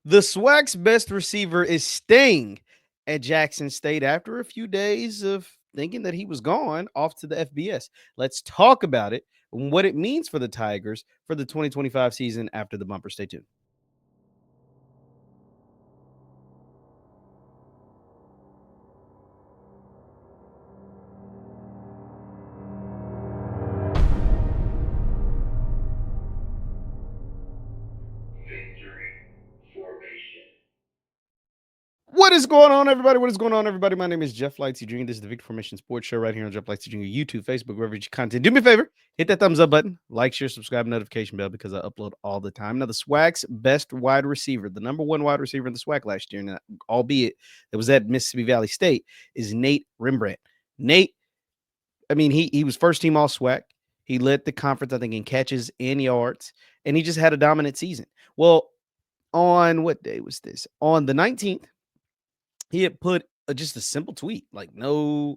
The SWAC's best receiver is staying at Jackson State after a few days of thinking that he was gone off to the FBS. Let's talk about it and what it means for the Tigers for the 2025 season after the bumper. Stay tuned. What is going on, everybody? What is going on, everybody? My name is JeffLightsyJr. This is the Victor Formation Sports Show right here on JeffLightsYjr. YouTube, Facebook, wherever you get your content. Do me a favor, hit that thumbs up button, like, share, subscribe, notification bell because I upload all the time. Now, the SWAC's best wide receiver, the number one wide receiver in the SWAC last year, and albeit it was at Mississippi Valley State, is Nate Rembert. Nate, I mean, he was first team all SWAC. He led the conference, I think, in catches and yards, and he just had a dominant season. Well, on what day was this? On the 19th, he had put just a simple tweet, like no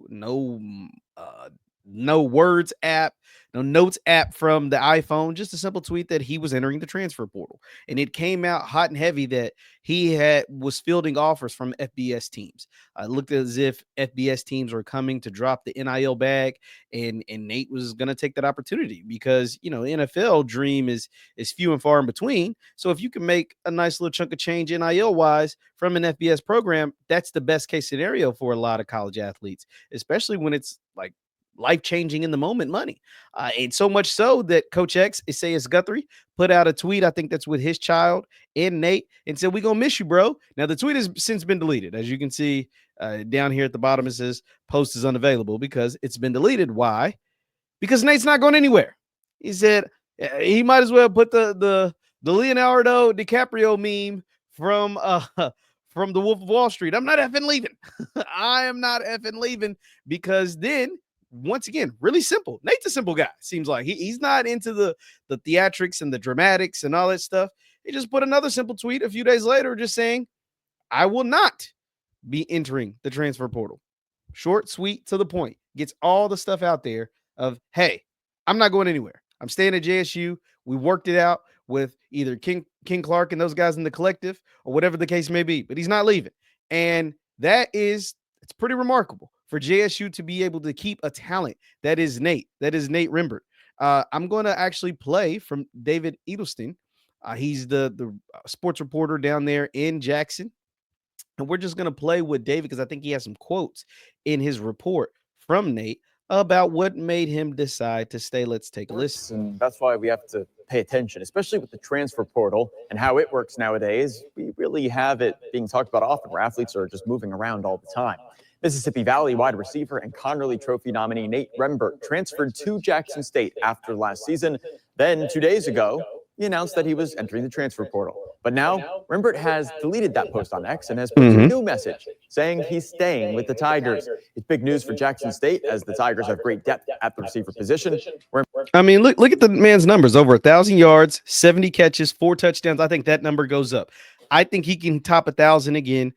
words app, no notes app from the iPhone, just a simple tweet that he was entering the transfer portal. And it came out hot and heavy that he was fielding offers from FBS teams. It looked as if FBS teams were coming to drop the NIL bag, and Nate was going to take that opportunity because, you know, NFL dream is few and far in between. So if you can make a nice little chunk of change NIL wise from an FBS program, that's the best case scenario for a lot of college athletes, especially when it's like life-changing in the moment money. And so much so that Coach X, Isaias Guthrie, put out a tweet, I think that's with his child and Nate, and said, "We gonna miss you, bro." Now, the tweet has since been deleted. As you can see down here at the bottom, it says, "Post is unavailable," because it's been deleted. Why? Because Nate's not going anywhere. He said he might as well put the Leonardo DiCaprio meme from from The Wolf of Wall Street. I'm not effing leaving. I am not effing leaving, because then, once again, really simple. Nate's a simple guy. Seems like he's not into the theatrics and the dramatics and all that stuff. He just put another simple tweet a few days later just saying, "I will not be entering the transfer portal." Short, sweet, to the point. Gets all the stuff out there of, hey, I'm not going anywhere. I'm staying at JSU. We worked it out with either King Clark and those guys in the collective or whatever the case may be, but he's not leaving. And it's pretty remarkable for JSU to be able to keep a talent that is Nate Rembert. I'm going to actually play from David Edelstein. He's the sports reporter down there in Jackson. And we're just going to play with David because I think he has some quotes in his report from Nate about what made him decide to stay. Let's take a listen. And that's why we have to pay attention, especially with the transfer portal and how it works nowadays. We really have it being talked about often, where athletes are just moving around all the time. Mississippi Valley wide receiver and Connerly Trophy nominee Nate Rembert transferred to Jackson State after last season. Then 2 days ago, he announced that he was entering the transfer portal. But now, Rembert has deleted that post on X and has put a new message saying he's staying with the Tigers. It's big news for Jackson State, as the Tigers have great depth at the receiver position. I mean, look at the man's numbers. Over 1,000 yards, 70 catches, 4 touchdowns. I think that number goes up. I think he can top 1,000 again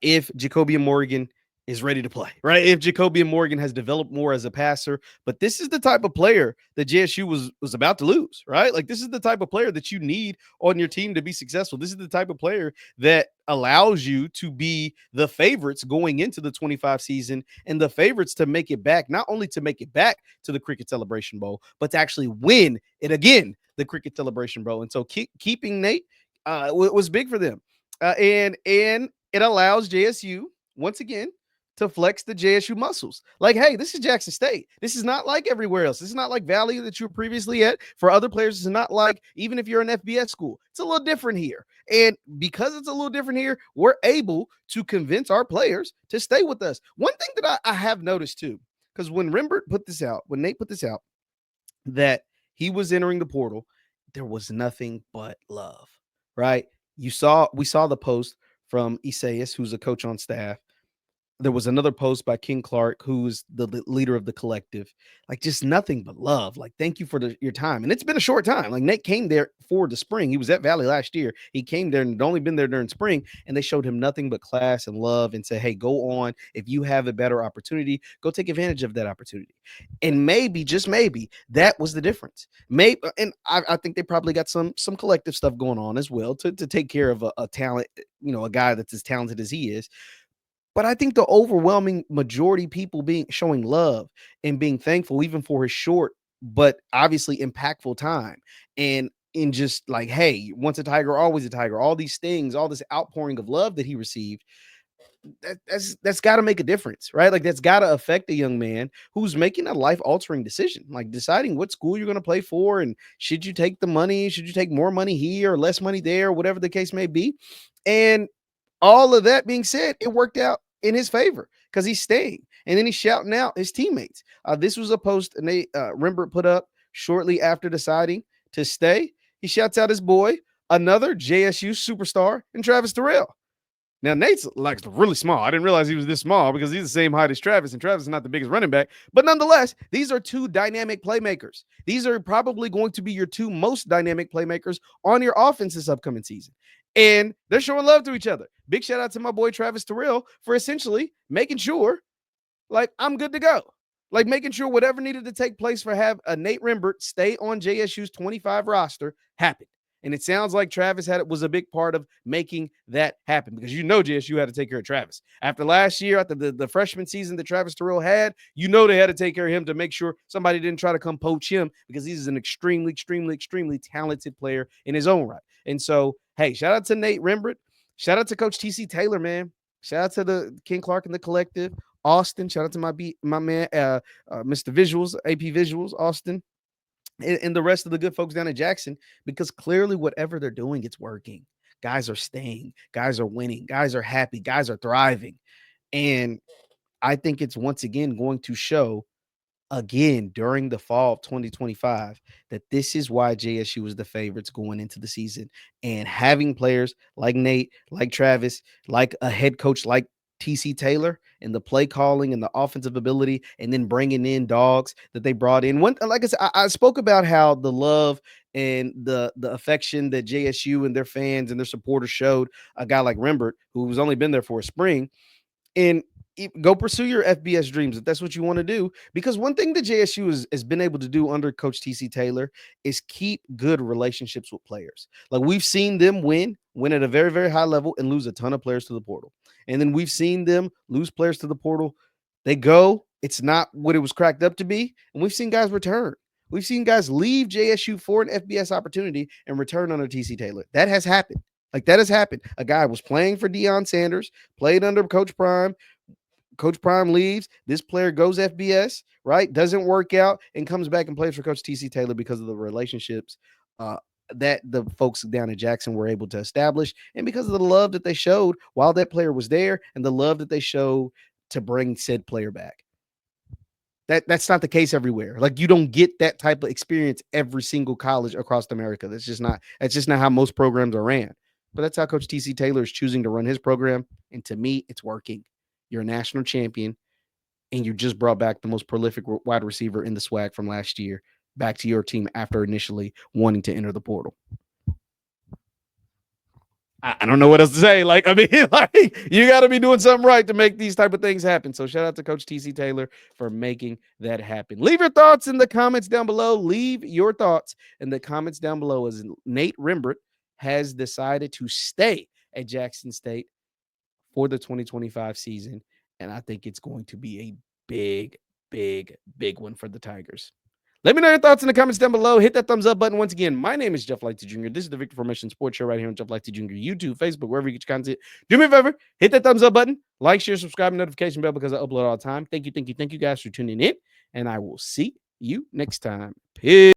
if Jacobian Morgan is ready to play, right? If Jacobian Morgan has developed more as a passer. But this is the type of player that JSU was about to lose, right? Like, this is the type of player that you need on your team to be successful. This is the type of player that allows you to be the favorites going into the 25 season, and the favorites to make it back, not only to make it back to the Cricket Celebration Bowl, but to actually win it again, the Cricket Celebration Bowl. And so keeping Nate was big for them. And it allows JSU, once again, to flex the JSU muscles. Like, hey, this is Jackson State. This is not like everywhere else. This is not like Valley that you were previously at. For other players, it's not like, even if you're an FBS school, it's a little different here. And because it's a little different here, we're able to convince our players to stay with us. One thing that I have noticed too, because when Nate put this out, that he was entering the portal, there was nothing but love, right? We saw the post from Isaias, who's a coach on staff, there was another post by King Clark, who's the leader of the collective, like just nothing but love. Like, thank you for your time. And it's been a short time. Like, Nate came there for the spring. He was at Valley last year. He came there and had only been there during spring, and they showed him nothing but class and love and said, hey, go on. If you have a better opportunity, go take advantage of that opportunity. And maybe, just maybe, that was the difference. Maybe, and I think they probably got some collective stuff going on as well to take care of a talent, a guy that's as talented as he is. But I think the overwhelming majority people showing love and being thankful, even for his short but obviously impactful time, and in just like, hey, once a Tiger, always a Tiger, all these things, all this outpouring of love that he received, that's got to make a difference, right? Like, that's got to affect a young man who's making a life altering decision, like deciding what school you're going to play for, and should you take the money, should you take more money here or less money there, whatever the case may be. And all of that being said, it worked out in his favor because he's staying. And then he's shouting out his teammates. This was a post Nate Rembert put up shortly after deciding to stay. He shouts out his boy, another JSU superstar, and Travis Terrell. Now, Nate's like really small. I didn't realize he was this small because he's the same height as Travis, and Travis is not the biggest running back. But nonetheless, these are two dynamic playmakers. These are probably going to be your two most dynamic playmakers on your offense this upcoming season. And they're showing love to each other. Big shout out to my boy Travis Terrell for essentially making sure, like, I'm good to go. Like, making sure whatever needed to take place for have a Nate Rembert stay on JSU's 25 roster happened. And it sounds like Travis was a big part of making that happen, because JSU had to take care of Travis. After last year, after the freshman season that Travis Terrell had, they had to take care of him to make sure somebody didn't try to come poach him, because he's an extremely, extremely, extremely talented player in his own right. And so, hey, shout out to Nate Rembert. Shout out to Coach TC Taylor, man. Shout out to the King Clark and the collective. Austin, shout out to my man, Mr. Visuals, AP Visuals, Austin. And the rest of the good folks down in Jackson, because clearly whatever they're doing, it's working. Guys are staying. Guys are winning. Guys are happy. Guys are thriving. And I think it's once again going to show again during the fall of 2025 that this is why JSU was the favorites going into the season. And having players like Nate, like Travis, like a head coach like TC Taylor, and the play calling and the offensive ability, and then bringing in dogs that they brought in. Like I said, I spoke about how the love and the affection that JSU and their fans and their supporters showed a guy like Rembert, who's only been there for a spring. And go pursue your FBS dreams if that's what you want to do. Because one thing that JSU has been able to do under Coach TC Taylor is keep good relationships with players. Like, we've seen them win at a very, very high level and lose a ton of players to the portal. And then we've seen them lose players to the portal. They go, it's not what it was cracked up to be. And we've seen guys return. We've seen guys leave JSU for an FBS opportunity and return under TC Taylor. That has happened. Like, that has happened. A guy was playing for Deion Sanders, played under Coach Prime. Coach Prime leaves. This player goes FBS, right? Doesn't work out and comes back and plays for Coach TC Taylor because of the relationships that the folks down in Jackson were able to establish, and because of the love that they showed while that player was there, and the love that they showed to bring said player back. That's not the case everywhere. Like, you don't get that type of experience every single college across America. That's just not how most programs are ran. But that's how Coach TC Taylor is choosing to run his program. And to me, it's working. You're a national champion, and you just brought back the most prolific wide receiver in the SWAC from last year back to your team after initially wanting to enter the portal. I don't know what else to say. Like, I mean, like, you got to be doing something right to make these type of things happen. So shout out to Coach TC Taylor for making that happen. Leave your thoughts in the comments down below. Leave your thoughts in the comments down below, as Nate Rembert has decided to stay at Jackson State for the 2025 season. And I think it's going to be a big, big, big one for the Tigers. Let me know your thoughts in the comments down below. Hit that thumbs up button. Once again, my name is JeffLightsyJr. This is the Victor Formation Sports Show right here on JeffLightsYjr. YouTube, Facebook, wherever you get your content. Do me a favor, hit that thumbs up button. Like, share, subscribe, and notification bell, because I upload all the time. Thank you guys for tuning in, and I will see you next time. Peace.